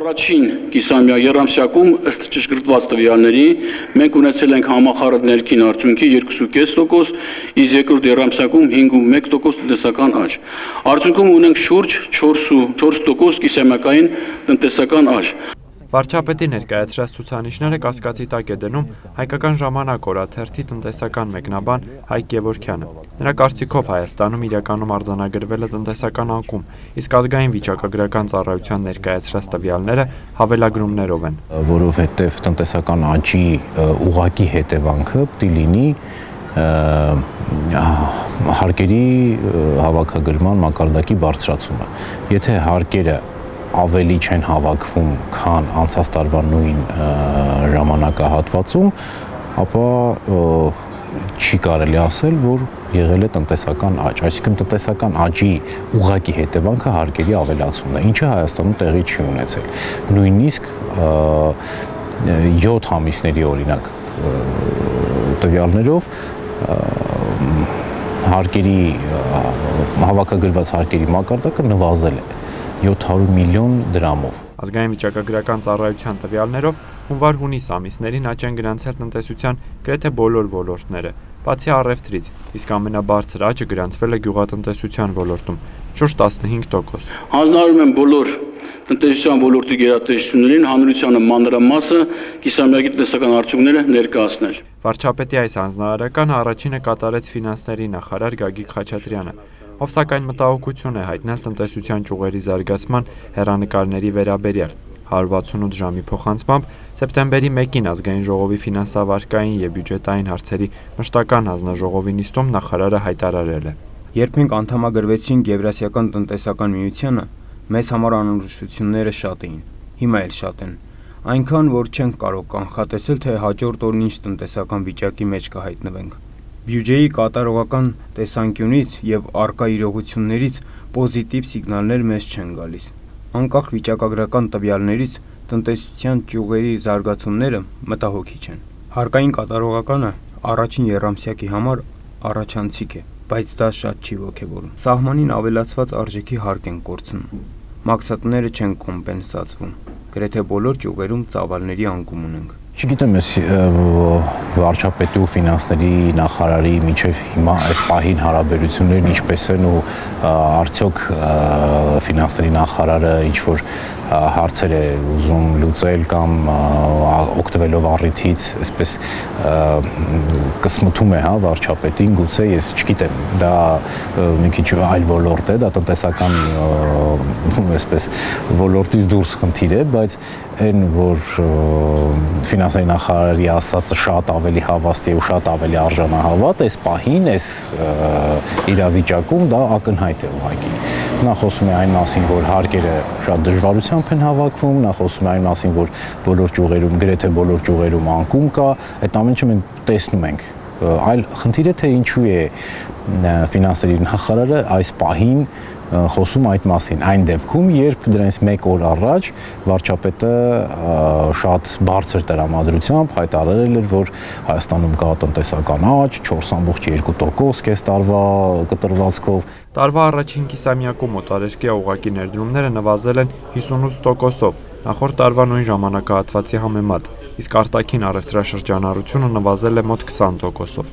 Առաջին կիսամյա եռամսյակում ըստ ճշգրտված տվյալների մենք ունեցել ենք համախառն ներքին արդյունքի 2.5%, իսկ երկրորդ եռամսյակում 5.1% տնտեսական աճ։ Արդյունքում ունենք շուրջ 4% կիսամյակային տնտեսական աճ։ Վարչապետի ներկայացրած ցուցանիշները կասկածի տակ է դնում Հայկական ժամանակ օրաթերթի տնտեսական մեկնաբան Հայկ Գևորգյանը։ Նրա կարծիքով Հայաստանում իրականում արձանագրվել է տնտեսական անկում, իսկ ազգային վիճակագրական ծառայության ներկայացրած տվյալները հավելագրումներով են։ Որովհետև տնտեսական աճի ուղղակի հետևանքը պիտի լինի հարկերի հավաքագրման մակարդակի բարձրացումը։ Եթե հարկերը ավելի չեն հավաքվում, քան անցած տարվա նույն ժամանակահատվածում, ապա չի կարելի ասել, որ եղել է տնտեսական աճ, այսինքն տնտեսական աճի ուղղակի հետևանքը հարկերի ավելացումն է, ինչը Հայաստանում տեղի չի ունեցել։ Նույնիսկ 7 ամիսների օրինակ տվյալներով հարկերի հավաքագրված հարկերի մակարդակը նվազել է 700 միլիոն դրամով։ Ազգային վիճակագրական ծառայության տվյալներով հունվար-հունիս ամիսներին աճ են գրանցել տնտեսության գրեթե բոլոր ոլորտները, բացի առևտրից, իսկ ամենաբարձր աճը գրանցվել է գյուղատնտեսության ոլորտում՝ շուրջ 15%։ Հանձնարարում եմ բոլոր տնտեսության ոլորտի գերատեսչություններին հանրությանը մանրամասը կիսամյակի տնտեսական արդյունքները ներկայացնել։ Վարչապետի այս հանձնարարականը առաջինը կատարեց ֆինանսների նախարար Գագիկ Խաչատրյանը, ով սակայն մտահոգություն է հայտնել տնտեսության ճյուղերի զարգացման հեռանկարների վերաբերյալ։ 168 ժամի փոխանցմամբ սեպտեմբերի 1-ին Ազգային ժողովի ֆինանսավարկային եւ բյուջետային հարցերի մշտական հանձնաժողովի նիստում նախարարը հայտարարել է. Երբ մենք անդամագրվեցինք Եվրասիական տնտեսական միությանը, մեզ համար անորոշությունները շատ էին, հիմա էլ շատ են, այնքան որ չենք կարող կանխատեսել, թե հաջորդ օրն ինչ տնտեսական վիճակի մեջ կհայտնվենք։ Բյուջեի կատարողական տեսանկյունից եւ առկա իրողություններից պոզիտիվ սիգնալներ մեզ չեն գալիս։ Անկախ վիճակագրական տվյալներից տնտեսության ճյուղերի զարգացումները մտահոգիչ են։ Հարկային կատարողականը առաջին եռամսյակի համար առաջանցիկ է, բայց դա շատ չի ոգևորում։ Սահմանին ավելացված արժեքի հարկ են կորցնում։ Մաքսատները չեն կոմպենսացվում։ Գրեթե բոլոր ճյուղերում ծավալների անկում ունենք։ Չգիտեմ, ես վարչապետի ու ֆինանսների նախարարի միջև հիմա այս պահին հարաբերություններն ինչպես են ու արդյոք ֆինանսների նախարարը ինչ-որ հարցեր է ուզում լուծել կամ օգտվելով առիթից, այսպես կսմթում է, հա, վարչապետին, գուցե ես չգիտեմ, դա մի քիչ այլ ոլորտ է, դա տնտեսական այսպես ոլորտից դուրս խնդիր է, բայց այն որ ֆինանսների նախարարի ասածը շատ ավելի հավաստի ու շատ ավելի արժանահավատ այս պահին, այս իրավիճակում դա ակնհայտ է ուղղակի։ Նա խոսում է այն մասին, որ հարկերը շատ դժվարությամբ են հավաքվում, նա խոսում է այն մասին, որ բոլոր ճյուղերում, գրեթե բոլոր ճյուղերում անկում կա, այդ ամենը մենք տեսնում ենք։ Այլ խնդիրը թե ինչու է ֆինանսների նախարարը այս պահին խոսում այդ մասին, այն դեպքում, երբ դրանից 1 օր առաջ վարչապետը շատ բարձր տրամադրությամբ հայտարարել էր, որ Հայաստանում կա տնտեսական աճ 4.2% կես տարվա կտրվածքով։ Տարվա առաջին կիսամյակում օտարերկրյա ուղղակի ներդրումները նվազել են 58%-ով, նախորդ տարվա նույն ժամանակահատվածի համեմատ, իսկ արտաքին առևտրաշրջանառությունը նվազել է մոտ 20%-ով։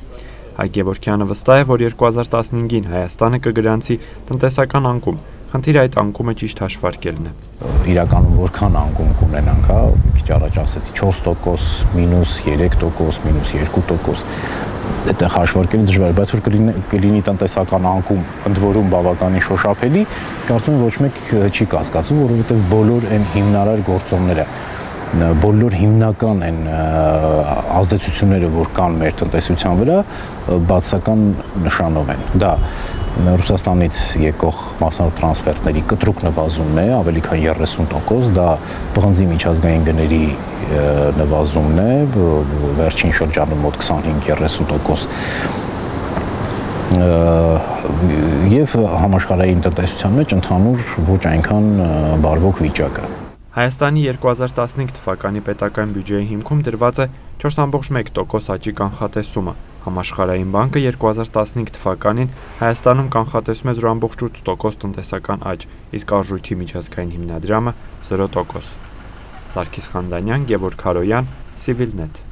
Հայկ Գևորգյանը վստահ է, որ 2015-ին Հայաստանը կգրանցի տնտեսական անկում, խնդիրը այդ անկումը ճիշտ հաշվարկելն է։ Իրականում որքան անկում կունենանք, հա, քիչ առաջ ասեցի 4%, մինուս 3%, մինուս 2%, այդտեղ հաշվարկելը դժվար է, բայց որ կլինի տնտեսական անկում, ընդ որում բավականին շոշափելի, կարծում եմ ոչ մեկ չի կասկածում, որովհետև բոլոր այն հիմնարար գործոնները բոլոր հիմնական են ազդեցությունները, որ կան մեր տնտեսության վրա, բացասական նշանով են։ Դա Ռուսաստանից եկող մասնավոր տրանսֆերտների կտրուկ նվազումն է, ավելի քան 30%, դա պղնձի միջազգային գների նվազումն է, վերջին շրջանում մոտ 25-30%, եւ համաշխարհային տնտեսության մեջ ընդհանուր ոչ այնքան բարվոք վիճակը։ Հայաստանի 2015 թվականի պետական բյուջեի հիմքում դրված է 4.1% աճի կանխատեսումը։ Համաշխարհային բանկը 2015 թվականին Հայաստանում կանխատեսում է 0.8% տնտեսական աճ, իսկ արժույթի միջազգային հիմնադրամը 0%։ Սարգիս Խանդանյան, Գևորգ Քարոյան, Civilnet։